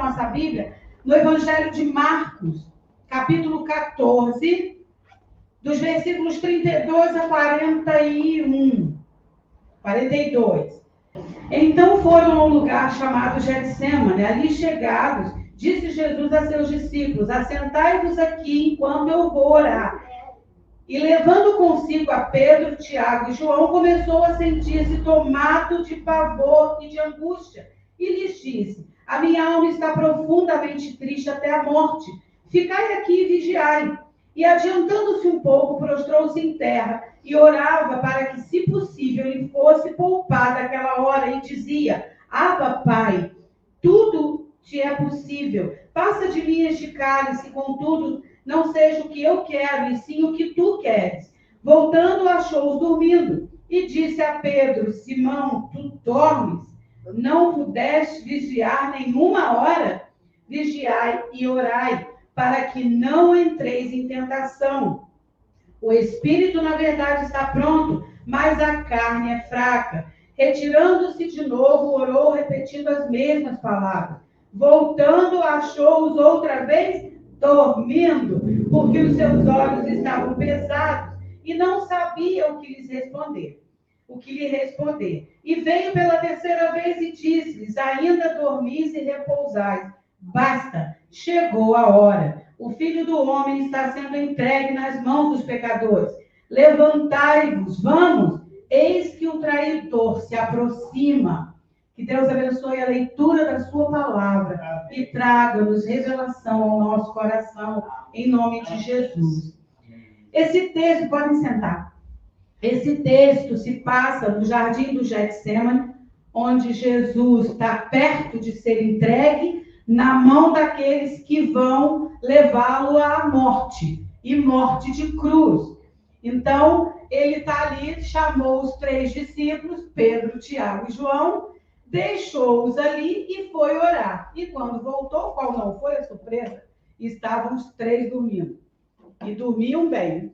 nossa Bíblia no Evangelho de Marcos, capítulo 14, dos versículos 32 a 42. Então foram a um lugar chamado Getsêmani. Ali chegados, disse Jesus a seus discípulos: assentai-vos aqui enquanto eu vou orar. E levando consigo a Pedro, Tiago e João, começou a sentir-se tomado de pavor e de angústia. E lhes disse: a minha alma está profundamente triste até a morte. Ficai aqui e vigiai. E adiantando-se um pouco, prostrou-se em terra e orava para que, se possível, lhe fosse poupada aquela hora, e dizia: Abba, Pai, tudo te é possível. Passa de mim este cálice, contudo, não seja o que eu quero, e sim o que tu queres. Voltando, achou-os dormindo, e disse a Pedro: Simão, tu dormes? Não pudeste vigiar nenhuma hora? Vigiai e orai, para que não entreis em tentação. O espírito, na verdade, está pronto, mas a carne é fraca. Retirando-se de novo, orou, repetindo as mesmas palavras. Voltando, achou-os outra vez dormindo, porque os seus olhos estavam pesados e não sabia o que lhe responder. E veio pela terceira vez e disse-lhes: ainda dormis e repousais. Basta, chegou a hora. O Filho do Homem está sendo entregue nas mãos dos pecadores. Levantai-vos, vamos, eis que o traidor se aproxima. Que Deus abençoe a leitura da sua palavra e traga-nos revelação ao nosso coração, em nome de Jesus. Esse texto, podem sentar. Esse texto se passa no jardim do Getsêmani, onde Jesus está perto de ser entregue na mão daqueles que vão levá-lo à morte, e morte de cruz. Então, ele está ali, chamou os 3 discípulos, Pedro, Tiago e João, deixou-os ali e foi orar. E quando voltou, qual não foi a surpresa? Estavam os 3 dormindo. E dormiam bem.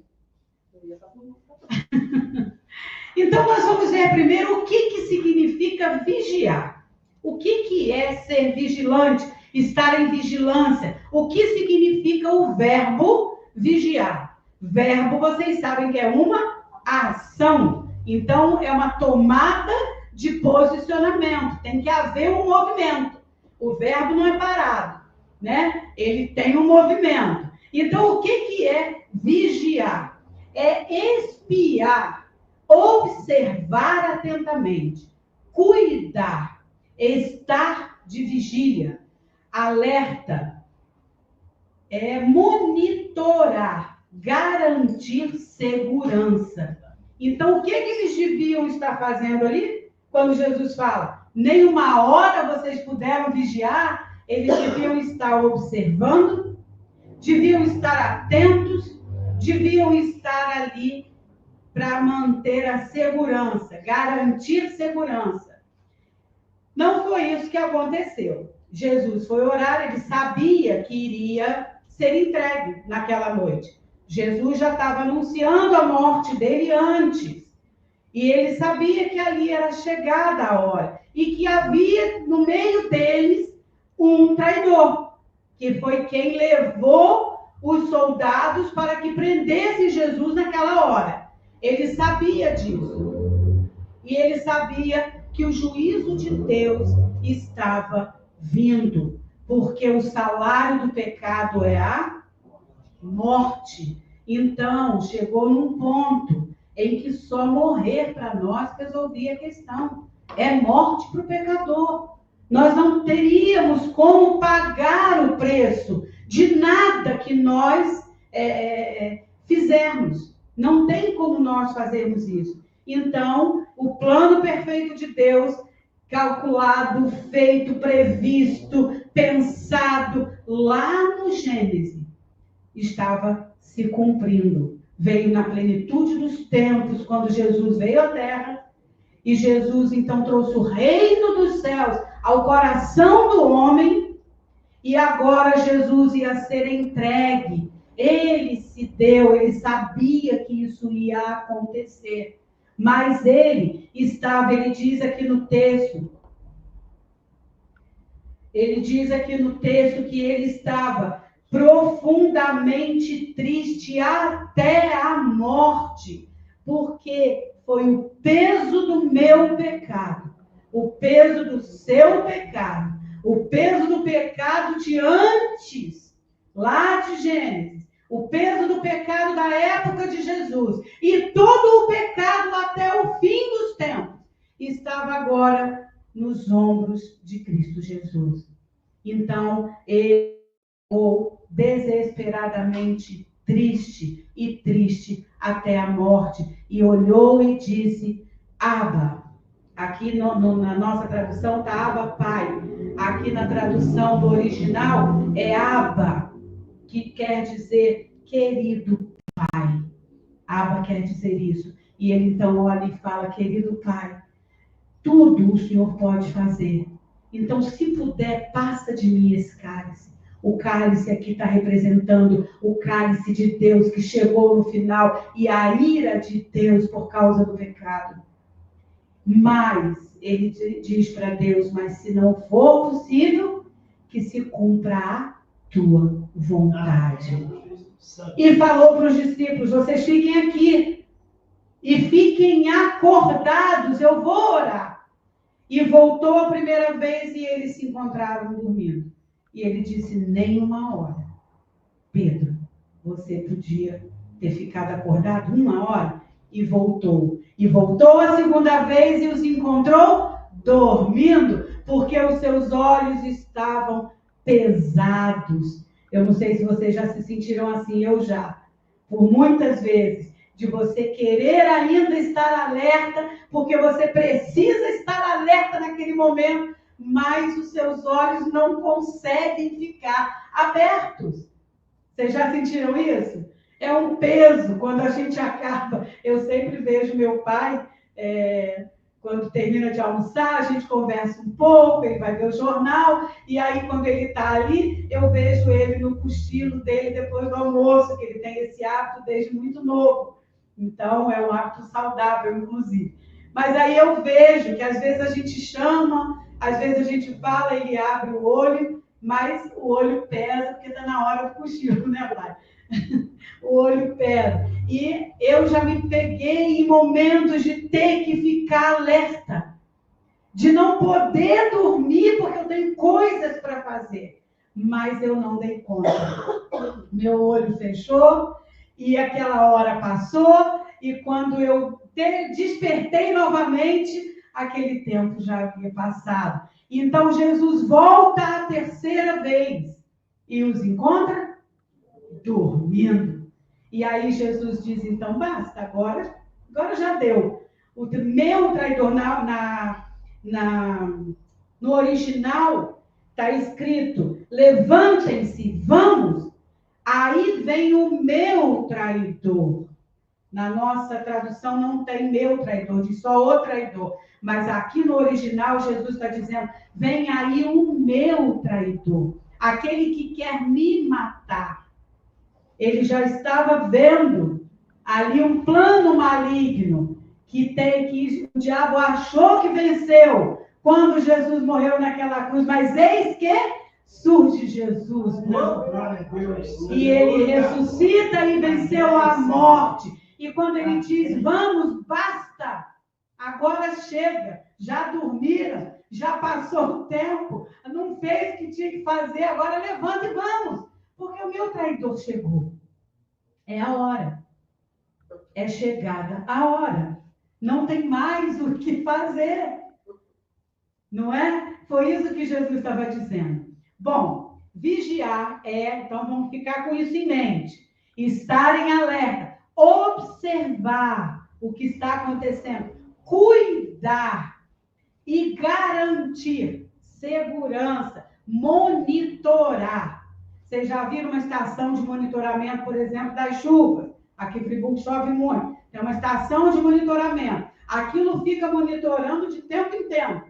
Então, nós vamos ver primeiro o que significa vigiar. O que é ser vigilante, estar em vigilância? O que significa o verbo vigiar? Verbo, vocês sabem que é uma ação. Então, é uma tomada de posicionamento. Tem que haver um movimento. O verbo não é parado, né? Ele tem um movimento. Então, o que é vigiar? É espiar, observar atentamente, cuidar, estar de vigília, alerta, monitorar, garantir segurança. Então, o que eles deviam estar fazendo ali? Quando Jesus fala, nem uma hora vocês puderam vigiar, eles deviam estar observando, deviam estar atentos, deviam estar ali para manter a segurança, garantir segurança. Não foi isso que aconteceu. Jesus foi orar, ele sabia que iria ser entregue naquela noite. Jesus já estava anunciando a morte dele antes. E ele sabia que ali era chegada a hora. E que havia no meio deles um traidor, que foi quem levou os soldados para que prendessem Jesus naquela hora. Ele sabia disso. E ele sabia que o juízo de Deus estava vindo. Porque o salário do pecado é a morte. Então, chegou num ponto em que só morrer para nós resolvia a questão. É morte para o pecador. Nós não teríamos como pagar o preço de nada que nós fizermos. Não tem como nós fazermos isso. Então, o plano perfeito de Deus, calculado, feito, previsto, pensado lá no Gênesis, estava se cumprindo. Veio na plenitude dos tempos, quando Jesus veio à Terra, e Jesus então trouxe o reino dos céus ao coração do homem, e agora Jesus ia ser entregue. Ele se deu, ele sabia que isso ia acontecer. Mas ele diz aqui no texto, Ele diz aqui no texto que ele estava profundamente triste até a morte, porque foi o peso do meu pecado, o peso do seu pecado, o peso do pecado de antes, lá de Gênesis, o peso do pecado da época de Jesus e todo o pecado até o fim dos tempos estava agora nos ombros de Cristo Jesus. Então, ele ficou desesperadamente triste até a morte e olhou e disse: Abba. Aqui na nossa tradução está Abba, Pai. Aqui na tradução do original é Abba, que quer dizer querido Pai. Abba quer dizer isso. E ele então olha e fala: querido Pai, tudo o Senhor pode fazer. Então, se puder, passa de mim esse cálice. O cálice aqui está representando o cálice de Deus que chegou no final e a ira de Deus por causa do pecado. Mas, ele diz para Deus, mas se não for possível, que se cumpra a tua vontade. E falou para os discípulos, vocês fiquem aqui e fiquem acordados, eu vou orar. E voltou a primeira vez e eles se encontraram dormindo. E ele disse, nem uma hora. Pedro, você podia ter ficado acordado 1 hora? E voltou. E voltou a segunda vez e os encontrou dormindo, porque os seus olhos estavam pesados. Eu não sei se vocês já se sentiram assim, eu já. Por muitas vezes. De você querer ainda estar alerta, porque você precisa estar alerta naquele momento, mas os seus olhos não conseguem ficar abertos. Vocês já sentiram isso? É um peso quando a gente acaba. Eu sempre vejo meu pai, quando termina de almoçar, a gente conversa um pouco, ele vai ver o jornal, e aí quando ele está ali, eu vejo ele no cochilo dele depois do almoço, que ele tem esse hábito desde muito novo. Então, é um hábito saudável, inclusive. Mas aí eu vejo que às vezes a gente chama, às vezes a gente fala, ele abre o olho, mas o olho pesa, porque está na hora do cochilo, né, pai? O olho pesa. E eu já me peguei em momentos de ter que ficar alerta, de não poder dormir, porque eu tenho coisas para fazer. Mas eu não dei conta. Meu olho fechou, e aquela hora passou, e quando eu despertei novamente, aquele tempo já havia passado. Então Jesus volta a terceira vez e os encontra dormindo. E aí Jesus diz, então basta, agora já deu. O meu traidor no original está escrito, levantem-se, vamos. Aí vem o meu traidor. Na nossa tradução não tem meu traidor, diz só o traidor. Mas aqui no original Jesus está dizendo, vem aí o meu traidor. Aquele que quer me matar. Ele já estava vendo ali um plano maligno que o diabo achou que venceu quando Jesus morreu naquela cruz. Mas eis que surge Jesus, não? E ele ressuscita e venceu a morte. E quando ele diz, vamos, basta, agora chega, já dormiram, já passou o tempo, não fez o que tinha que fazer, agora levanta e vamos, porque o meu traidor chegou. É a hora, é chegada a hora, não tem mais o que fazer, não é? Foi isso que Jesus estava dizendo. Bom, vigiar então vamos ficar com isso em mente, estar em alerta, observar o que está acontecendo, cuidar e garantir segurança, monitorar. Vocês já viram uma estação de monitoramento, por exemplo, das chuvas? Aqui em Friburgo chove muito. Tem uma estação de monitoramento. Aquilo fica monitorando de tempo em tempo,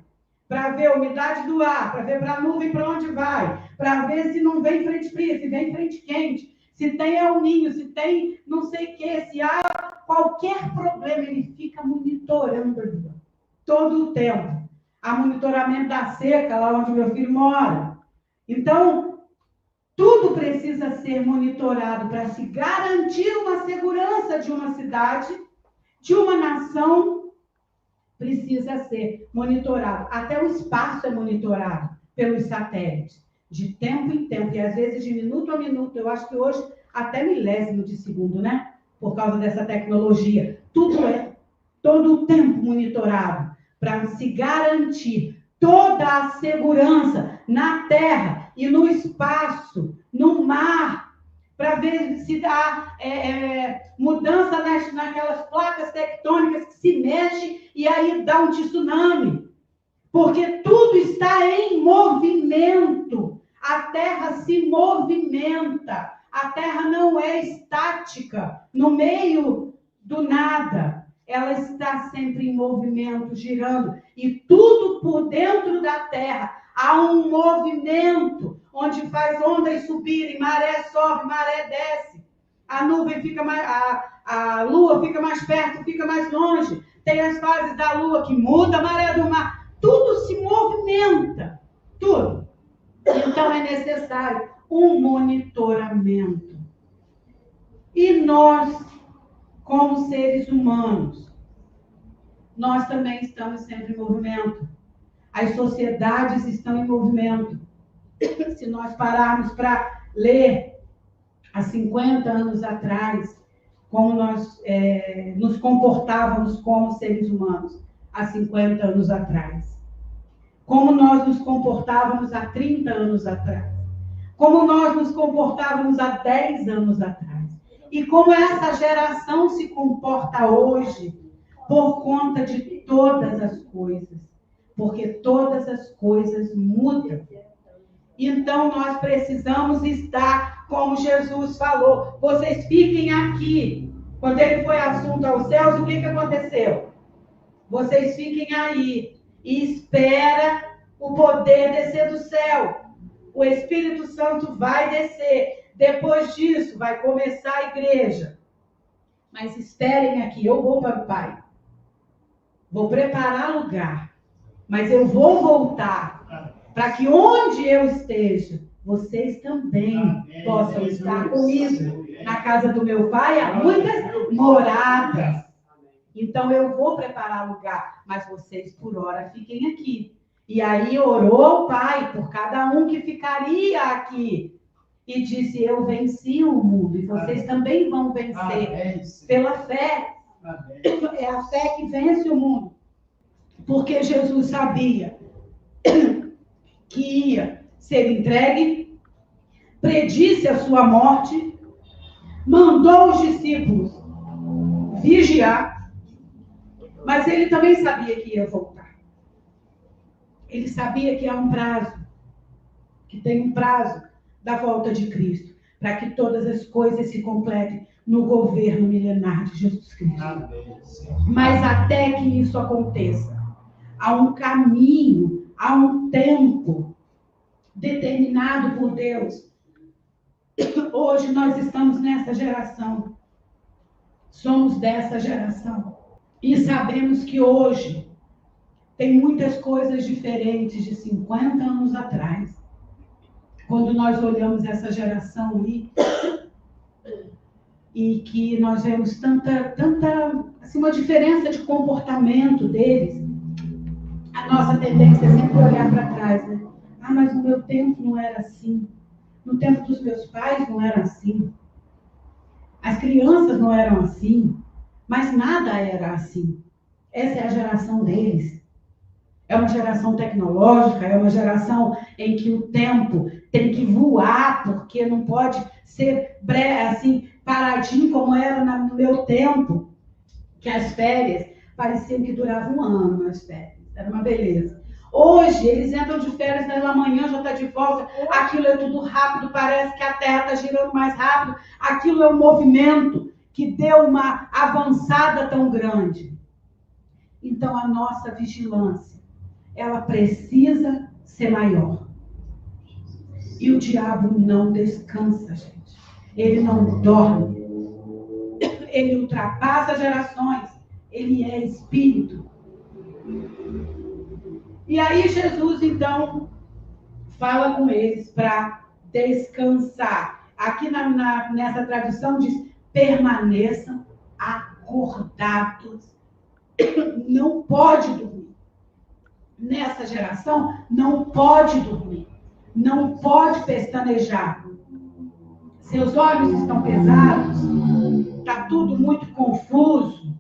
para ver a umidade do ar, para ver para a nuvem para onde vai, para ver se não vem frente fria, se vem frente quente, se tem El Niño, se tem não sei o que, se há qualquer problema, ele fica monitorando ali, todo o tempo. Há monitoramento da seca, lá onde meu filho mora. Então, tudo precisa ser monitorado para se garantir uma segurança de uma cidade, de uma nação, precisa ser monitorado. Até o espaço é monitorado pelos satélites, de tempo em tempo, e às vezes de minuto a minuto. Eu acho que hoje até milésimo de segundo, né? Por causa dessa tecnologia. Tudo é todo o tempo monitorado para se garantir toda a segurança na terra e no espaço, no mar, para ver se dá mudança naquelas placas tectônicas que se mexem e aí dá um tsunami. Porque tudo está em movimento. A terra se movimenta. A terra não é estática no meio do nada. Ela está sempre em movimento, girando. E tudo por dentro da terra há um movimento, onde faz ondas subirem, maré sobe, maré desce. A nuvem fica mais, a lua fica mais perto, fica mais longe. Tem as fases da lua que muda a maré do mar. Tudo se movimenta, tudo. Então é necessário um monitoramento. E nós, como seres humanos, nós também estamos sempre em movimento. As sociedades estão em movimento. Se nós pararmos para ler há 50 anos atrás, como nós nos comportávamos como seres humanos há 50 anos atrás, como nós nos comportávamos há 30 anos atrás, como nós nos comportávamos há 10 anos atrás, e como essa geração se comporta hoje, por conta de todas as coisas, porque todas as coisas mudam. Então, nós precisamos estar, como Jesus falou, vocês fiquem aqui. Quando ele foi assunto aos céus, o que aconteceu? Vocês fiquem aí e espera o poder descer do céu. O Espírito Santo vai descer. Depois disso, vai começar a igreja. Mas esperem aqui, eu vou para o Pai. Vou preparar lugar. Mas eu vou voltar para que onde eu esteja, vocês também possam estar comigo. Na casa do meu Pai há muitas moradas. Então eu vou preparar lugar, mas vocês por hora fiquem aqui. E aí orou o Pai por cada um que ficaria aqui. E disse, eu venci o mundo e vocês também vão vencer pela fé. É a fé que vence o mundo. Porque Jesus sabia que ia ser entregue, predisse a sua morte, mandou os discípulos vigiar, mas ele também sabia que ia voltar. Ele sabia que há um prazo, que tem um prazo da volta de Cristo, para que todas as coisas se completem no governo milenar de Jesus Cristo. Mas até que isso aconteça, há um caminho, há um tempo determinado por Deus. Hoje nós estamos nessa geração. Somos dessa geração. E sabemos que hoje tem muitas coisas diferentes de 50 anos atrás. Quando nós olhamos essa geração e que nós vemos tanta assim, uma diferença de comportamento deles, a nossa tendência é sempre olhar para trás, né? Ah, mas no meu tempo não era assim. No tempo dos meus pais não era assim. As crianças não eram assim. Mas nada era assim. Essa é a geração deles. É uma geração tecnológica, é uma geração em que o tempo tem que voar, porque não pode ser assim, paradinho como era no meu tempo, que as férias pareciam que duravam um ano, as férias. Era uma beleza. Hoje, eles entram de férias, pela manhã já está de volta, aquilo é tudo rápido, parece que a Terra está girando mais rápido, aquilo é um movimento que deu uma avançada tão grande. Então, a nossa vigilância, ela precisa ser maior. E o diabo não descansa, gente. Ele não dorme. Ele ultrapassa gerações. Ele é espírito. E aí Jesus, então, fala com eles para descansar. Aqui nessa tradução diz, permaneçam acordados. Não pode dormir. Nessa geração, não pode dormir. Não pode pestanejar. Seus olhos estão pesados. Está tudo muito confuso.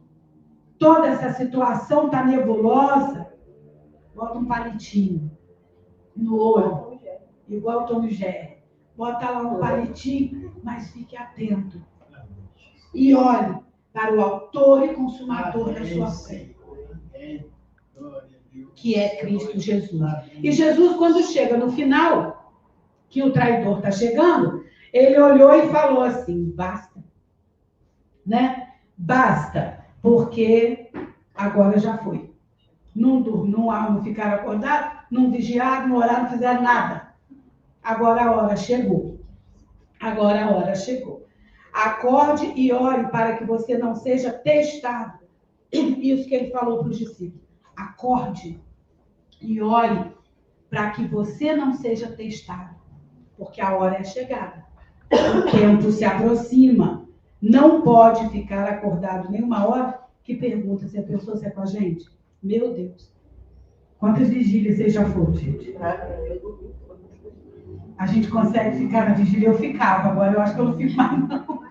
Toda essa situação está nebulosa. Bota um palitinho no olho, igual o Tom e Jerry. Bota lá um palitinho, mas fique atento. E olhe para o autor e consumador da sua fé, que é Cristo Jesus. E Jesus, quando chega no final, que o traidor está chegando, ele olhou e falou assim, basta. Né? Basta, porque agora já foi. Não ficaram acordados, não vigiaram, não oraram, não fizeram nada. Agora a hora chegou. Agora a hora chegou. Acorde e ore para que você não seja testado. Isso que ele falou para os discípulos. Acorde e ore para que você não seja testado. Porque a hora é chegada. O tempo se aproxima. Não pode ficar acordado nenhuma hora que pergunta se a pessoa está com a gente. Meu Deus. Quantas vigílias vocês já foram, gente? A gente consegue ficar na vigília? Eu ficava, agora eu acho que eu não fico mais não.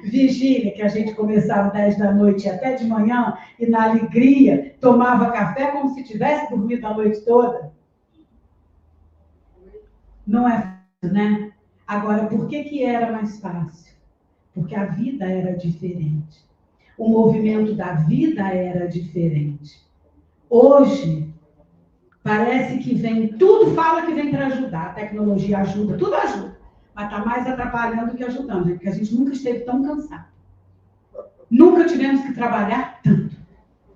Vigília, que a gente começava 10 da noite até de manhã, e na alegria tomava café como se tivesse dormido a noite toda. Não é fácil, né? Agora, por que era mais fácil? Porque a vida era diferente. O movimento da vida era diferente. Hoje, parece que vem, tudo fala que vem para ajudar. A tecnologia ajuda, tudo ajuda. Mas está mais atrapalhando do que ajudando, porque a gente nunca esteve tão cansado. Nunca tivemos que trabalhar tanto.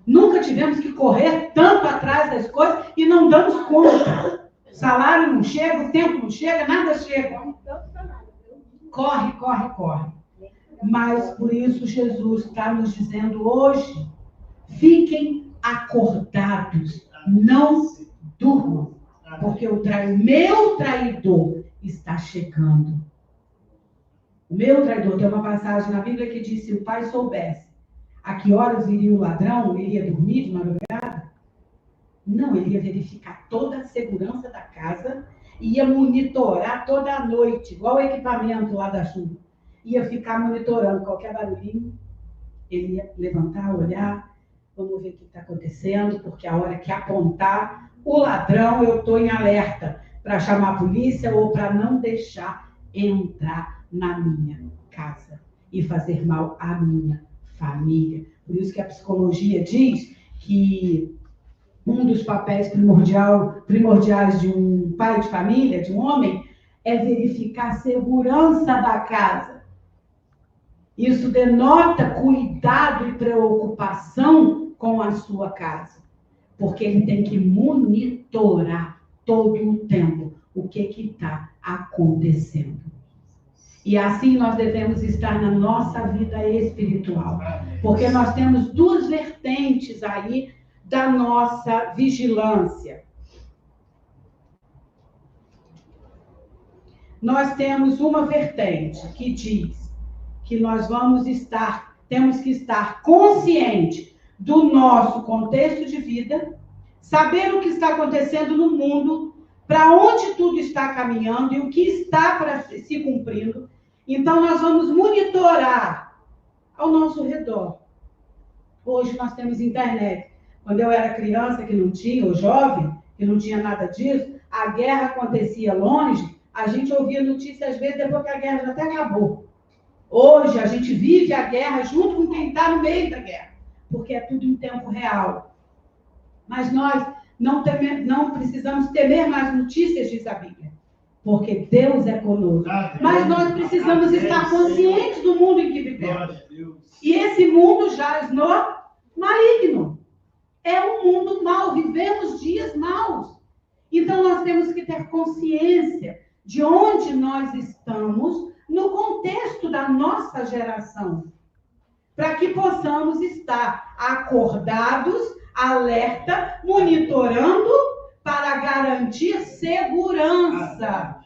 Nunca tivemos que correr tanto atrás das coisas e não damos conta. O salário não chega, o tempo não chega, nada chega. Corre, corre, corre. Mas por isso Jesus está nos dizendo hoje, fiquem acordados, não durmam, porque o meu traidor está chegando. O meu traidor, tem uma passagem na Bíblia que diz, se o pai soubesse a que horas viria o ladrão, ele ia dormir de madrugada? Não, ele ia verificar toda a segurança da casa, ia monitorar toda a noite, igual o equipamento lá da chuva. Ia ficar monitorando qualquer barulhinho, ele ia levantar, olhar, vamos ver o que está acontecendo, porque a hora que apontar o ladrão, eu estou em alerta para chamar a polícia ou para não deixar entrar na minha casa e fazer mal à minha família. Por isso que a psicologia diz que um dos papéis primordiais de um pai de família, de um homem, é verificar a segurança da casa. Isso denota cuidado e preocupação com a sua casa. Porque ele tem que monitorar todo o tempo o que está acontecendo. E assim nós devemos estar na nossa vida espiritual. Porque nós temos duas vertentes aí da nossa vigilância. Nós temos uma vertente que diz que nós temos que estar consciente do nosso contexto de vida, saber o que está acontecendo no mundo, para onde tudo está caminhando e o que está para se cumprindo. Então, nós vamos monitorar ao nosso redor. Hoje nós temos internet. Quando eu era criança, que não tinha, ou jovem, que não tinha nada disso, a guerra acontecia longe, a gente ouvia notícias, às vezes, depois que a guerra já até acabou. Hoje, a gente vive a guerra junto com quem está no meio da guerra, porque é tudo em tempo real. Mas nós não precisamos temer mais notícias, diz a Bíblia, porque Deus é conosco. Mas nós precisamos estar conscientes do mundo em que vivemos. E esse mundo jaz no maligno. É um mundo mau, vivemos dias maus. Então, nós temos que ter consciência de onde nós estamos no contexto da nossa geração, para que possamos estar acordados, alerta, monitorando para garantir segurança.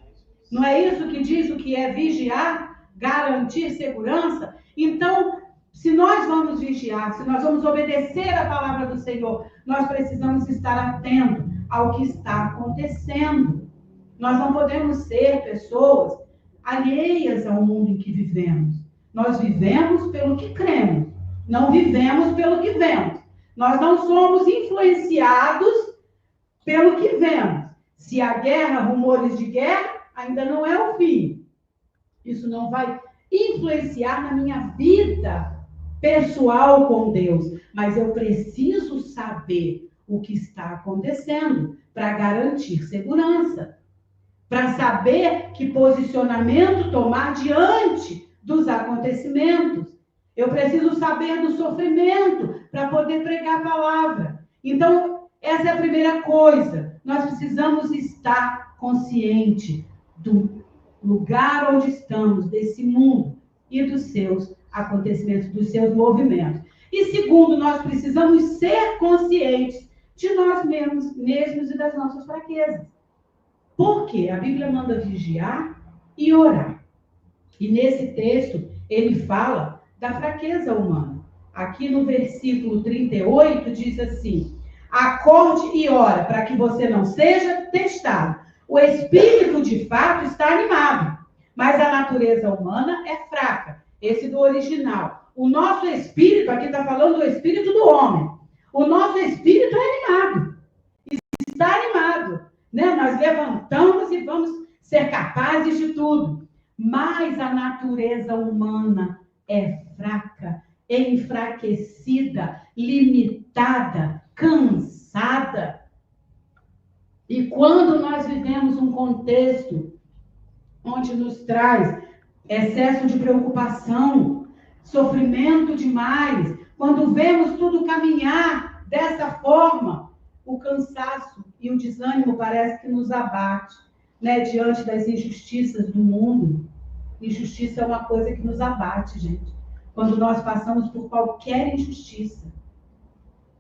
Não é isso que diz o que é vigiar? Garantir segurança? Então, se nós vamos vigiar, se nós vamos obedecer a palavra do Senhor, nós precisamos estar atentos ao que está acontecendo. Nós não podemos ser pessoas alheias ao mundo em que vivemos. Nós vivemos pelo que cremos, não vivemos pelo que vemos. Nós não somos influenciados pelo que vemos. Se há guerra, rumores de guerra, ainda não é o fim. Isso não vai influenciar na minha vida pessoal com Deus. Mas eu preciso saber o que está acontecendo para garantir segurança. Para saber que posicionamento tomar diante dos acontecimentos. Eu preciso saber do sofrimento para poder pregar a palavra. Então, essa é a primeira coisa. Nós precisamos estar consciente do lugar onde estamos, desse mundo e dos seus acontecimentos, dos seus movimentos. E segundo, nós precisamos ser conscientes de nós mesmos e das nossas fraquezas. Por quê? A Bíblia manda vigiar e orar. E nesse texto, ele fala da fraqueza humana. Aqui no versículo 38 diz assim: acorde e ora para que você não seja testado. O espírito de fato está animado, mas a natureza humana é fraca. Esse do original. O nosso espírito, aqui está falando do espírito do homem. O nosso espírito é animado. Está animado. Né? Nós levantamos e vamos ser capazes de tudo. Mas a natureza humana é fraca, enfraquecida, limitada, cansada. E quando nós vivemos um contexto onde nos traz excesso de preocupação, sofrimento demais, quando vemos tudo caminhar dessa forma, o cansaço e o desânimo parece que nos abate, né, diante das injustiças do mundo. Injustiça é uma coisa que nos abate, gente. Quando nós passamos por qualquer injustiça,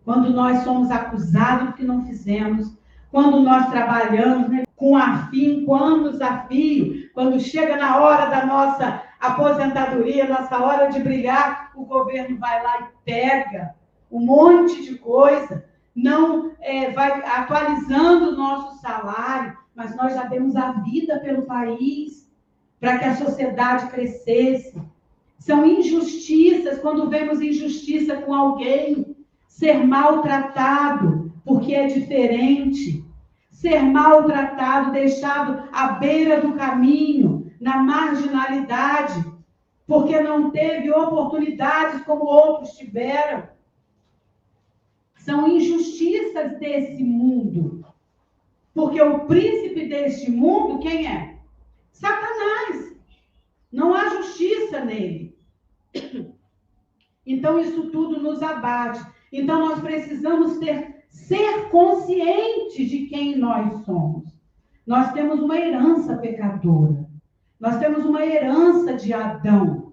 quando nós somos acusados do que não fizemos, quando nós trabalhamos, né, com afinco, anos a fio, quando chega na hora da nossa aposentadoria, nossa hora de brilhar, o governo vai lá e pega um monte de coisa, não vai atualizando o nosso salário, mas nós já demos a vida pelo país para que a sociedade crescesse. São injustiças, quando vemos injustiça com alguém, ser maltratado, porque é diferente. Ser maltratado, deixado à beira do caminho, na marginalidade, porque não teve oportunidades como outros tiveram. São injustiças desse mundo. Porque o príncipe deste mundo, quem é? Satanás. Não há justiça nele. Então, isso tudo nos abate. Então, nós precisamos ser conscientes de quem nós somos. Nós temos uma herança pecadora. Nós temos uma herança de Adão,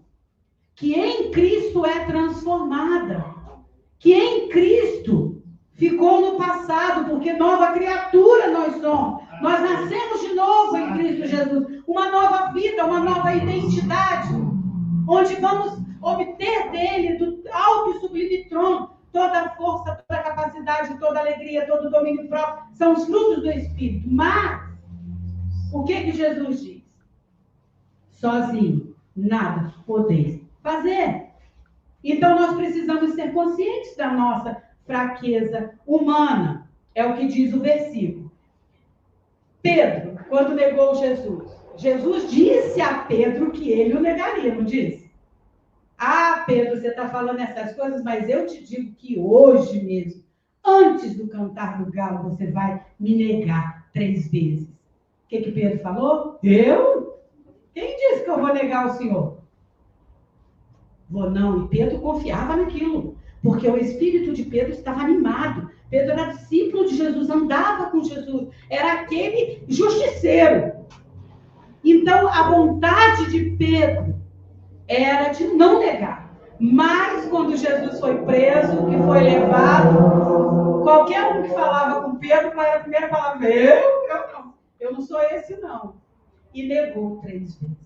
que em Cristo é transformada. Que em Cristo ficou no passado, porque nova criatura nós somos. Nós nascemos de novo em Cristo Jesus. Uma nova vida, uma nova identidade, onde vamos obter dele, do alto e sublime trono, toda a força, toda a capacidade, toda a alegria, todo o domínio próprio. São os frutos do Espírito. Mas, o que Jesus diz? Sozinho, nada podeis fazer. Então, nós precisamos ser conscientes da nossa fraqueza humana. É o que diz o versículo. Pedro, quando negou Jesus, Jesus disse a Pedro que ele o negaria, não disse? Ah, Pedro, você está falando essas coisas, mas eu te digo que hoje mesmo, antes do cantar do galo, você vai me negar 3 vezes. O que Pedro falou? Eu? Quem disse que eu vou negar o Senhor? Vou não. E Pedro confiava naquilo, porque o espírito de Pedro estava animado. Pedro era discípulo de Jesus, andava com Jesus, era aquele justiceiro. Então, a vontade de Pedro era de não negar. Mas, quando Jesus foi preso, que foi levado Qualquer um que falava com Pedro, a primeira palavra, eu não sou esse não. E negou 3 vezes.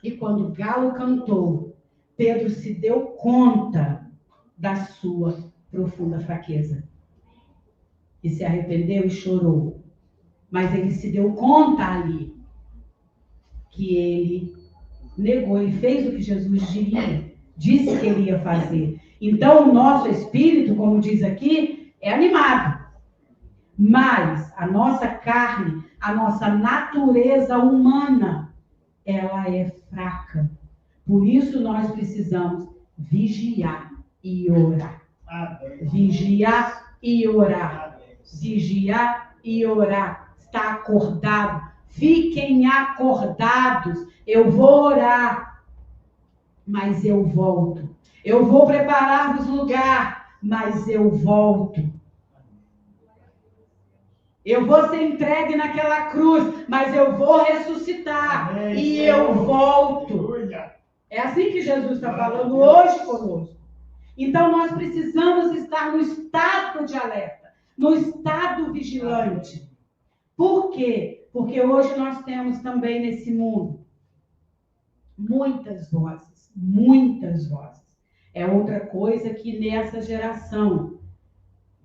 E quando o galo cantou, Pedro se deu conta da sua profunda fraqueza. E se arrependeu e chorou. Mas ele se deu conta ali que ele negou, ele fez o que Jesus disse que ele ia fazer. Então, o nosso espírito, como diz aqui, é animado. Mas a nossa carne, a nossa natureza humana, ela é fraca. Por isso nós precisamos vigiar e orar. Vigiar e orar. Vigiar e orar. Está acordado. Fiquem acordados. Eu vou orar, mas eu volto. Eu vou preparar-vos lugar, mas eu volto. Eu vou ser entregue naquela cruz, mas eu vou ressuscitar. E eu volto. É assim que Jesus está falando hoje conosco. Então nós precisamos estar no estado de alerta, no estado vigilante. Por quê? Porque hoje nós temos também nesse mundo muitas vozes, muitas vozes. É outra coisa que nessa geração,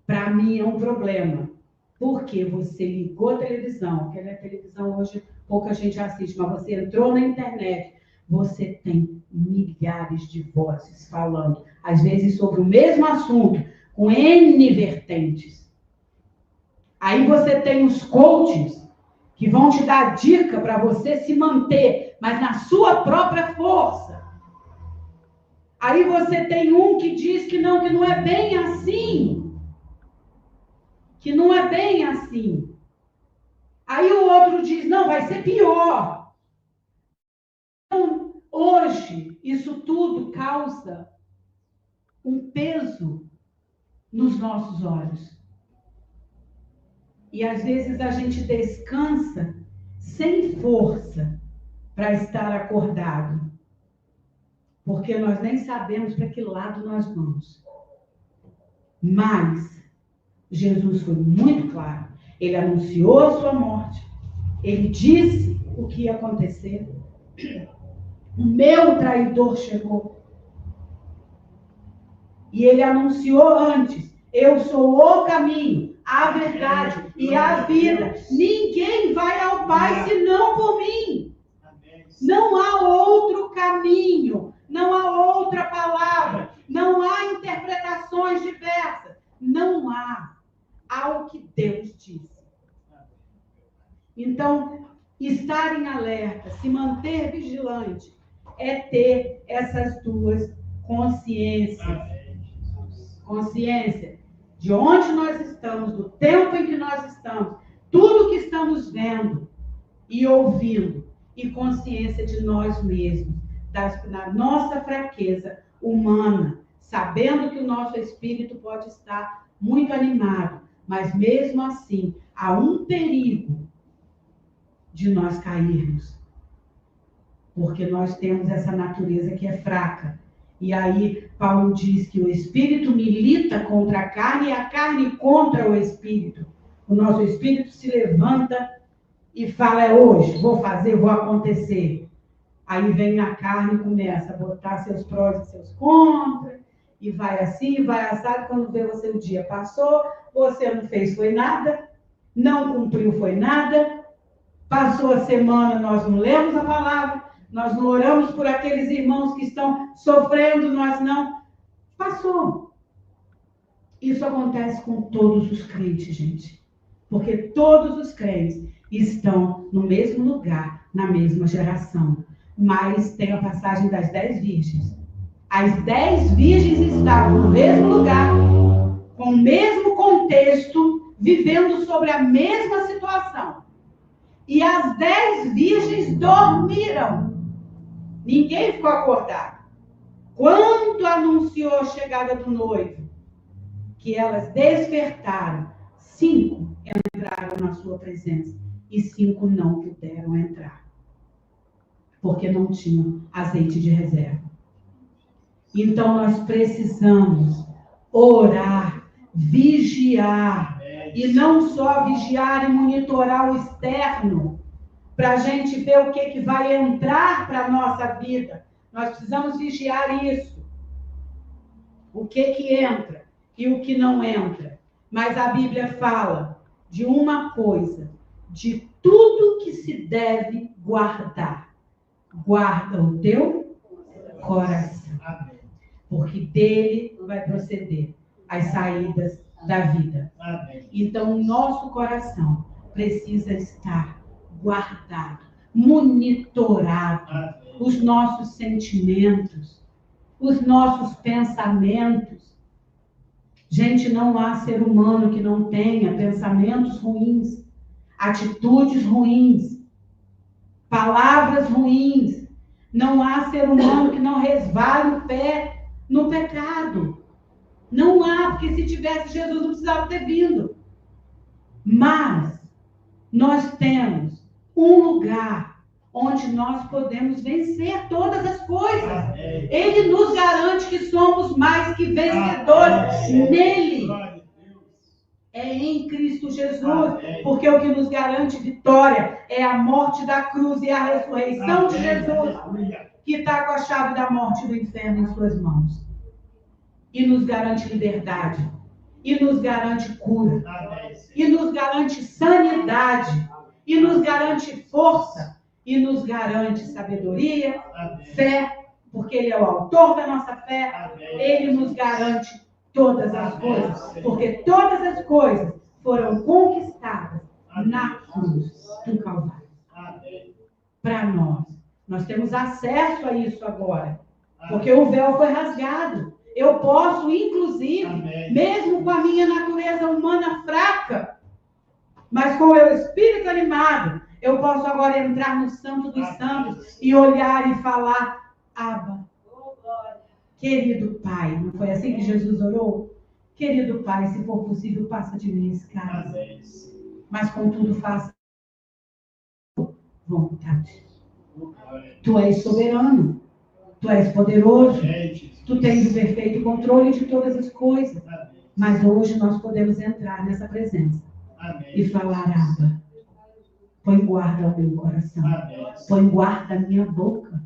para mim, é um problema. Porque você ligou a televisão, porque a televisão hoje pouca gente assiste, mas você entrou na internet, você tem milhares de vozes falando, às vezes sobre o mesmo assunto, com N vertentes. Aí você tem os coaches que vão te dar dica para você se manter, mas na sua própria força. Aí você tem um que diz que não é bem assim. Que não é bem assim. Aí o outro diz, não, vai ser pior. Então, hoje, isso tudo causa um peso nos nossos olhos. E às vezes a gente descansa sem força para estar acordado. Porque nós nem sabemos para que lado nós vamos. Mas Jesus foi muito claro. Ele anunciou a sua morte. Ele disse o que ia acontecer. O meu traidor chegou. E ele anunciou antes. Eu sou o caminho, a verdade e a vida. Ninguém vai ao Pai senão por mim. Não há outro caminho. Não há outra palavra. Não há interpretações diversas. Não há. Há o que Deus disse. Então, estar em alerta, se manter vigilante, é ter essas duas consciências. Consciência de onde nós estamos, do tempo em que nós estamos, tudo que estamos vendo e ouvindo, e consciência de nós mesmos, da nossa fraqueza humana, sabendo que o nosso espírito pode estar muito animado, mas mesmo assim, há um perigo de nós cairmos. Porque nós temos essa natureza que é fraca. E aí, Paulo diz que o espírito milita contra a carne e a carne contra o espírito. O nosso espírito se levanta e fala, é hoje, vou fazer, vou acontecer. Aí vem a carne e começa a botar seus prós e seus contras. E vai assim, vai assado, quando vê você o dia passou, você não fez foi nada, não cumpriu foi nada, passou a semana, nós não lemos a palavra, nós não oramos por aqueles irmãos que estão sofrendo, nós não. Passou. Isso acontece com todos os crentes, gente. Porque todos os crentes estão no mesmo lugar, na mesma geração. Mas tem a passagem das 10 virgens. As 10 virgens estavam no mesmo lugar, com o mesmo contexto, vivendo sobre a mesma situação. E as 10 virgens dormiram. Ninguém ficou acordado. Quando anunciou a chegada do noivo, que elas despertaram, 5 entraram na sua presença e 5 não puderam entrar. Porque não tinham azeite de reserva. Então nós precisamos orar, vigiar. E não só vigiar e monitorar o externo, para a gente ver o que vai entrar para a nossa vida. Nós precisamos vigiar isso. O que entra e o que não entra. Mas a Bíblia fala de uma coisa, de tudo que se deve guardar. Guarda o teu coração. Porque dele vai proceder as saídas da vida. Então, o nosso coração precisa estar guardado, monitorado. Os nossos sentimentos, os nossos pensamentos. Gente, não há ser humano que não tenha pensamentos ruins, atitudes ruins, palavras ruins. Não há ser humano que não resvale o pé no pecado. Não há, porque se tivesse, Jesus não precisava ter vindo. Mas nós temos um lugar onde nós podemos vencer todas as coisas. Amém. Ele nos garante que somos mais que vencedores. Amém. Nele. É em Cristo Jesus. Amém. Porque o que nos garante vitória é a morte da cruz e a ressurreição. Amém. De Jesus, que está com a chave da morte e do inferno em suas mãos. E nos garante liberdade. E nos garante cura. Amém. E nos garante sanidade. E nos garante força. E nos garante sabedoria, amém. Fé, porque Ele é o autor da nossa fé. Amém. Ele nos garante todas as amém. Coisas, porque todas as coisas foram conquistadas amém. Na cruz do Calvário. Para nós. Nós temos acesso a isso agora, porque o véu foi rasgado. Eu posso, inclusive, amém. Mesmo com a minha natureza humana fraca, mas com o meu espírito animado, eu posso agora entrar no Santo dos Santos e olhar e falar, Abba, querido Pai. Não foi assim que Jesus orou? Querido Pai, se for possível, passa de mim esse cálice. Mas contudo, faça vontade. Tu és soberano. Tu és poderoso. Tu tens o perfeito controle de todas as coisas. Mas hoje nós podemos entrar nessa presença e falar, Abba, põe guarda ao meu coração. Amém. Põe guarda à minha boca.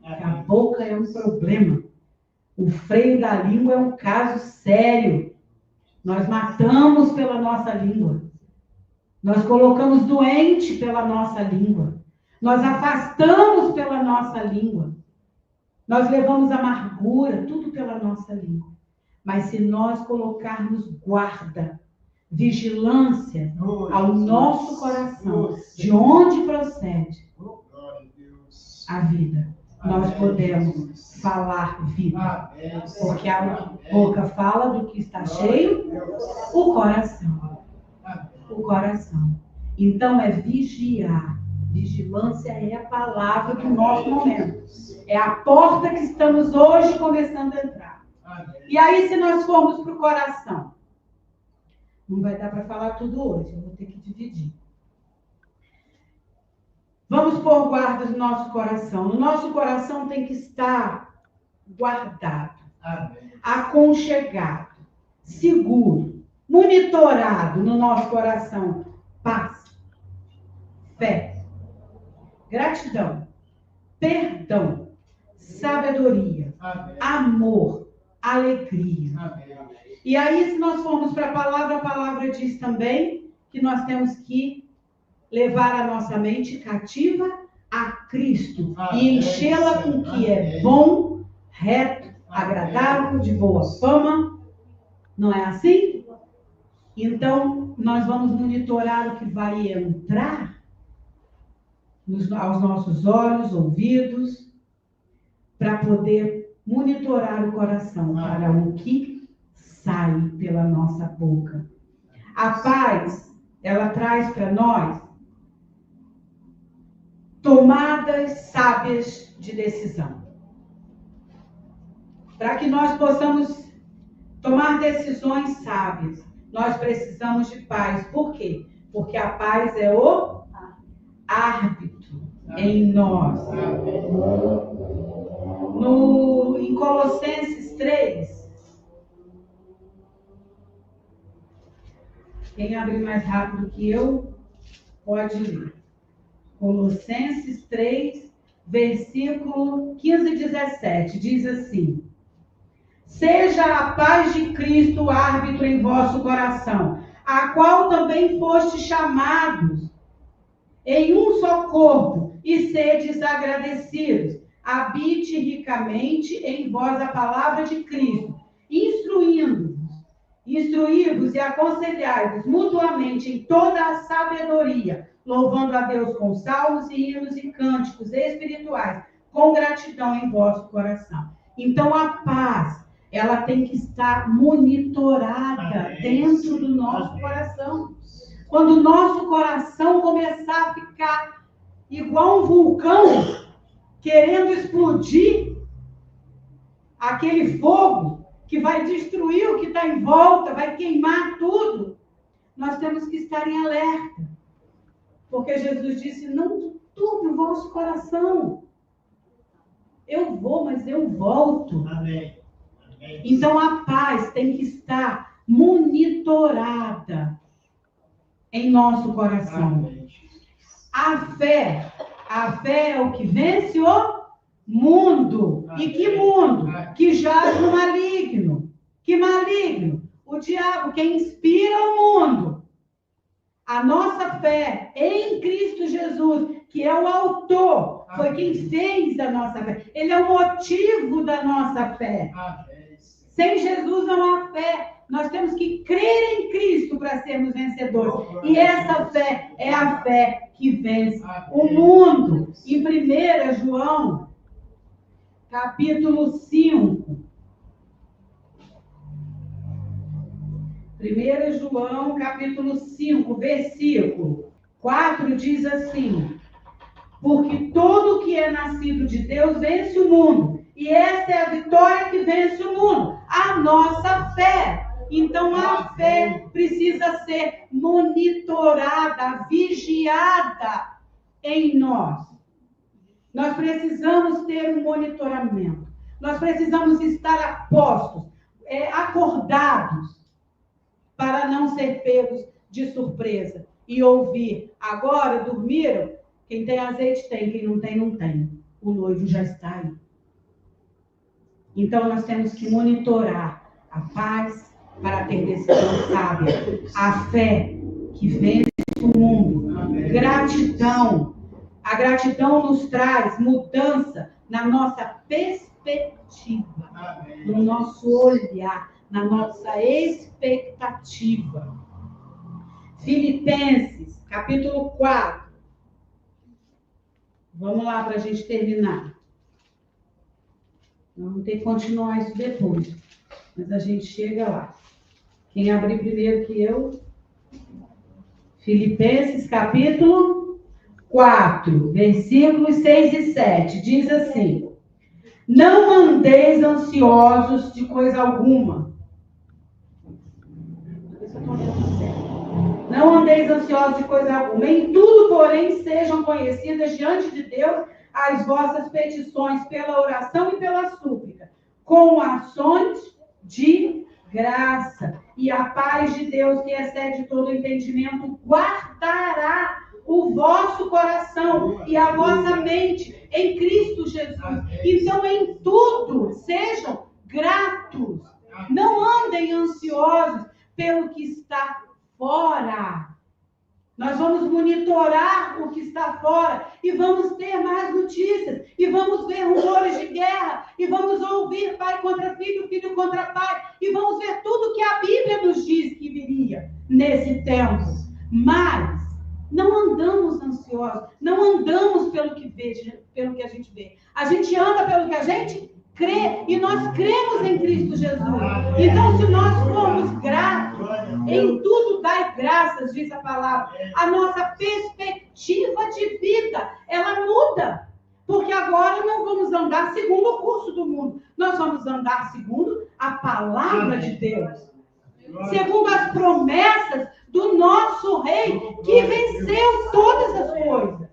Amém. A boca é um problema. O freio da língua é um caso sério. Nós matamos pela nossa língua. Nós colocamos doente pela nossa língua. Nós afastamos pela nossa língua. Nós levamos amargura, tudo pela nossa língua. Mas se nós colocarmos guarda, vigilância ao nosso coração, de onde procede a vida, nós podemos falar vida. Porque a boca fala do que está cheio, o coração. O coração. Então é vigiar. Vigilância é a palavra do nosso momento. É a porta que estamos hoje começando a entrar. E aí, se nós formos para o coração, não vai dar para falar tudo hoje, eu vou ter que dividir. Vamos pôr guarda no nosso coração. No nosso coração tem que estar guardado, amém. Aconchegado, seguro, monitorado no nosso coração. Paz, fé, gratidão, perdão, sabedoria, amém. Amor, alegria. Amém. E aí, se nós formos para a palavra diz também que nós temos que levar a nossa mente cativa a Cristo. Amém. E enchê-la com o que é bom, reto, agradável, de boa fama. Não é assim? Então, nós vamos monitorar o que vai entrar aos nossos olhos, ouvidos, para poder monitorar o coração, para o que sai pela nossa boca. A paz, ela traz para nós tomadas sábias de decisão. Para que nós possamos tomar decisões sábias, nós precisamos de paz. Por quê? Porque a paz é o árbitro em nós. Em Colossenses 3, Quem abrir mais rápido que eu, pode ler. Colossenses 3, versículo 15 e 17, diz assim: seja a paz de Cristo árbitro em vosso coração, a qual também foste chamados em um só corpo, e sedes agradecidos. Habite ricamente em vós a palavra de Cristo, instruí-vos e aconselhai-vos mutuamente em toda a sabedoria, louvando a Deus com salmos e hinos e cânticos espirituais, com gratidão em vosso coração. Então a paz, ela tem que estar monitorada dentro do nosso coração. Quando o nosso coração começar a ficar igual um vulcão, querendo explodir, aquele fogo que vai destruir o que está em volta, vai queimar tudo, nós temos que estar em alerta. Porque Jesus disse, não turbe o vosso coração. Eu vou, mas eu volto. Amém. Então a paz tem que estar monitorada em nosso coração. Amém. A fé é o que vence o mundo. Amém. E que mundo? Que jaz no maligno. Que maligno? O diabo, que inspira o mundo. A nossa fé em Cristo Jesus, que é o autor, foi quem fez a nossa fé. Ele é o motivo da nossa fé. Amém. Sem Jesus não há fé. Nós temos que crer em Cristo para sermos vencedores. E essa fé é a fé que vence o mundo. Em 1 João, capítulo 5. 1 João, capítulo 5, versículo 4, diz assim: porque todo que é nascido de Deus vence o mundo. E essa é a vitória que vence o mundo, a nossa fé. Então a fé precisa ser monitorada, vigiada em nós. Nós precisamos ter um monitoramento. Nós precisamos estar a postos, acordados, para não ser pegos de surpresa. E ouvir, agora dormiram? Quem tem azeite tem, quem não tem, não tem. O noivo já está aí. Então nós temos que monitorar a paz para ter decisão sábia. A fé que vence o mundo. Gratidão. A gratidão nos traz mudança na nossa perspectiva, no nosso olhar, na nossa expectativa. Filipenses, capítulo 4. Vamos lá para a gente terminar. Vamos ter que continuar isso depois, mas a gente chega lá. Quem abrir primeiro que eu? Filipenses, capítulo 4, versículos 6 e 7. Diz assim: não andeis ansiosos de coisa alguma. Não andeis ansiosos de coisa alguma. Em tudo, porém, sejam conhecidas diante de Deus as vossas petições pela oração e pela súplica, com ações de graça. E a paz de Deus, que excede todo entendimento, guardará o vosso coração e a vossa mente em Cristo Jesus. Então, em tudo, sejam gratos. Não andem ansiosos pelo que está fora. Nós vamos monitorar o que está fora e vamos ter mais notícias e vamos ver rumores de guerra e vamos ouvir pai contra filho, filho contra pai e vamos ver tudo que a Bíblia nos diz que viria nesse tempo. Mas não andamos ansiosos, não andamos pelo que a gente vê. A gente anda pelo que a gente crê e nós cremos em Cristo Jesus. Então, se nós formos gratos, em tudo dai graças, diz a palavra, a nossa perspectiva de vida, ela muda. Porque agora não vamos andar segundo o curso do mundo. Nós vamos andar segundo a palavra de Deus. Segundo as promessas do nosso Rei, que venceu todas as coisas.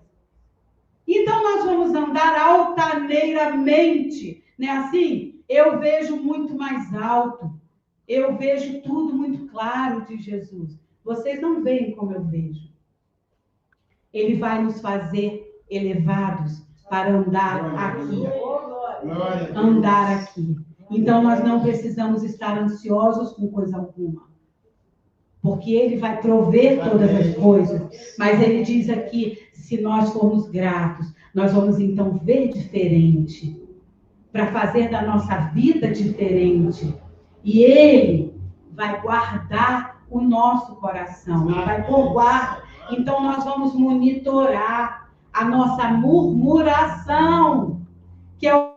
Então nós vamos andar altaneiramente. Não é assim? Eu vejo muito mais alto. Eu vejo tudo muito claro de Jesus. Vocês não veem como eu vejo. Ele vai nos fazer elevados para andar aqui. Andar aqui. Então, nós não precisamos estar ansiosos com coisa alguma. Porque Ele vai prover todas as coisas. Mas Ele diz aqui, se nós formos gratos, nós vamos então ver diferente. Para fazer da nossa vida diferente. E Ele vai guardar o nosso coração. Ele vai pôr guarda. Então, nós vamos monitorar a nossa murmuração, que é o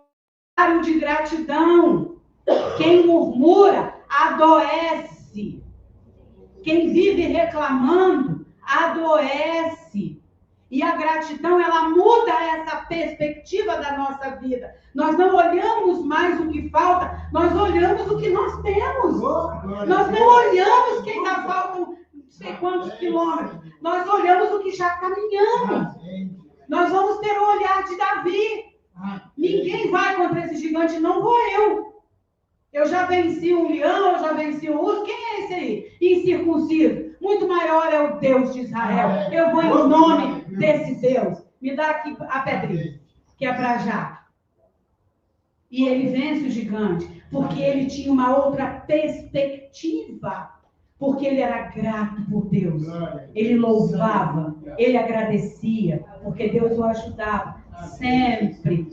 trabalho de gratidão. Quem murmura, adoece. Quem vive reclamando, adoece. E a gratidão, ela muda essa perspectiva da nossa vida. Nós não olhamos mais o que falta, nós olhamos o que nós temos. Nós não olhamos que ainda faltam não sei quantos quilômetros. Nós olhamos o que já caminhamos. Nós vamos ter o olhar de Davi. Ninguém vai contra esse gigante, não vou eu. Eu já venci um leão, eu já venci um urso. Quem é esse aí? Incircunciso. Muito maior é o Deus de Israel. Eu vou em nome desse Deus. Me dá aqui a pedrinha, que é para já. E ele vence o gigante, porque ele tinha uma outra perspectiva. Porque ele era grato por Deus. Ele louvava, ele agradecia, porque Deus o ajudava sempre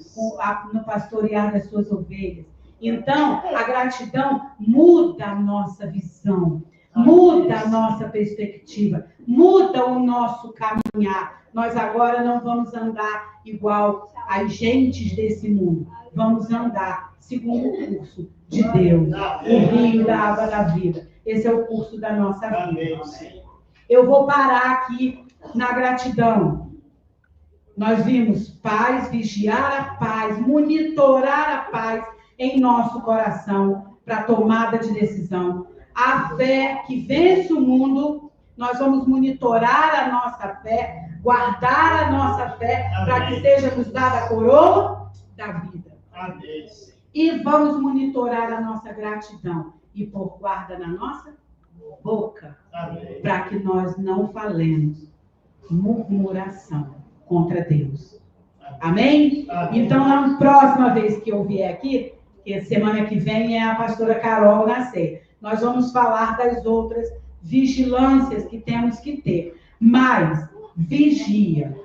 no pastorear das suas ovelhas. Então, a gratidão muda a nossa visão, muda a nossa perspectiva, muda o nosso caminhar. Nós agora não vamos andar igual as gentes desse mundo. Vamos andar segundo o curso de Deus, o rio da água da vida. Esse é o curso da nossa vida. Eu vou parar aqui na gratidão. Nós vimos paz, vigiar a paz, monitorar a paz em nosso coração para tomada de decisão. A fé que vence o mundo, nós vamos monitorar a nossa fé, guardar a nossa fé para que seja nos dada a coroa da vida. E vamos monitorar a nossa gratidão e pôr guarda na nossa boca, para que nós não falemos murmuração contra Deus. Amém? Então, na próxima vez que eu vier aqui, que semana que vem é a pastora Carol Nascer, nós vamos falar das outras vigilâncias que temos que ter. Mas, vigia,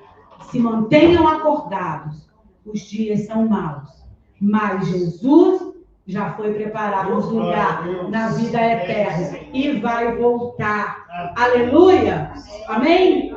se mantenham acordados, os dias são maus, mas Jesus já foi preparar um lugar na vida eterna e vai voltar. Aleluia! Amém?